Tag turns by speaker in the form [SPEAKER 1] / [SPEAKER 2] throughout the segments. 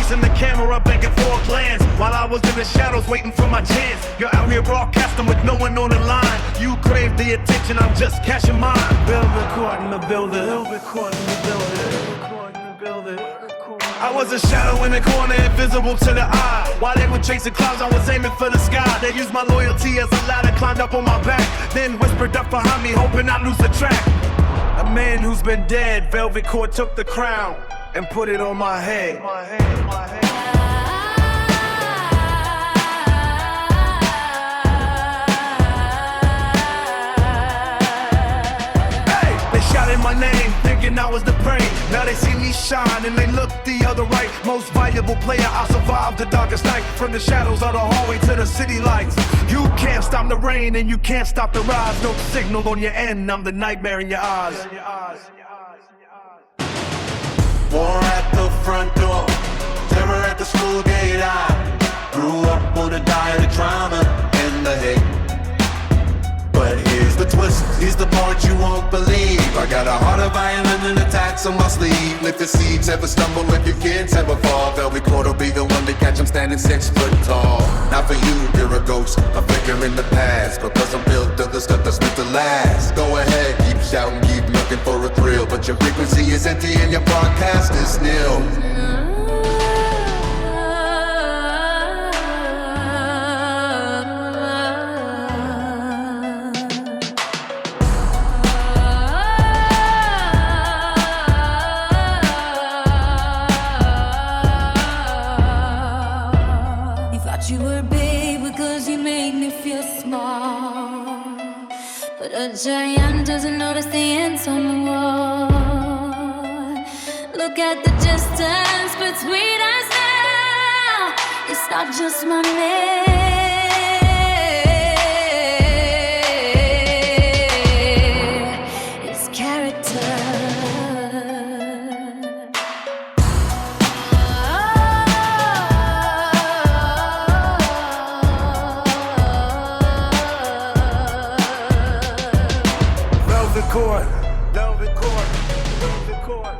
[SPEAKER 1] using the camera begging for a glance, while I was in the shadows waiting for my chance. You're out here broadcasting with no one on the line. You crave the attention, I'm just cashing mine. Velvet Court in the building. Velvet Court in the building. I was a shadow in the corner, invisible to the eye. While they were chasing clouds, I was aiming for the sky. They used my loyalty as a ladder, climbed up on my back, then whispered up behind me, hoping I'd lose the track. A man who's been dead, Velvet Court took the crown and put it on my head. Shouting my name, thinking I was the prey. Now they see me shine and they look the other way. Most valuable player, I survived the darkest night. From the shadows of the hallway to the city lights. You can't stop the rain and you can't stop the rise. No signal on your end, I'm the nightmare in your eyes.
[SPEAKER 2] War at the front door, terror at the school gate. I grew up on a diet of drama and the hate. But here's the twist, here's the part you won't believe. I got a heart of iron and attacks on my sleeve. If the seeds ever stumble, if your kids ever fall, Velvet Court will be the one to catch them standing 6 foot tall. Not for you, you're a ghost, a figure in the past. Because I'm built of the stuff that's meant to last. Go ahead, keep shouting, keep looking for a thrill. But your frequency is empty and your broadcast is nil.
[SPEAKER 3] You were big because you made me feel small. But a giant doesn't notice the ants on the wall. Look at the distance between us now. It's not just my name. It's character.
[SPEAKER 1] Velvet Court, Velvet Court, Velvet Court.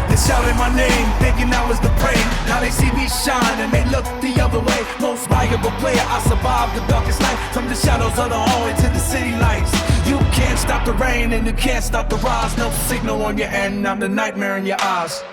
[SPEAKER 1] They shouted my name, thinking I was the prey. Now they see me shine and they look the other way. Most valuable player, I survived the darkest night. From the shadows of the hallway to the city lights. You can't stop the rain and you can't stop the rise. No signal on your end, I'm the nightmare in your eyes.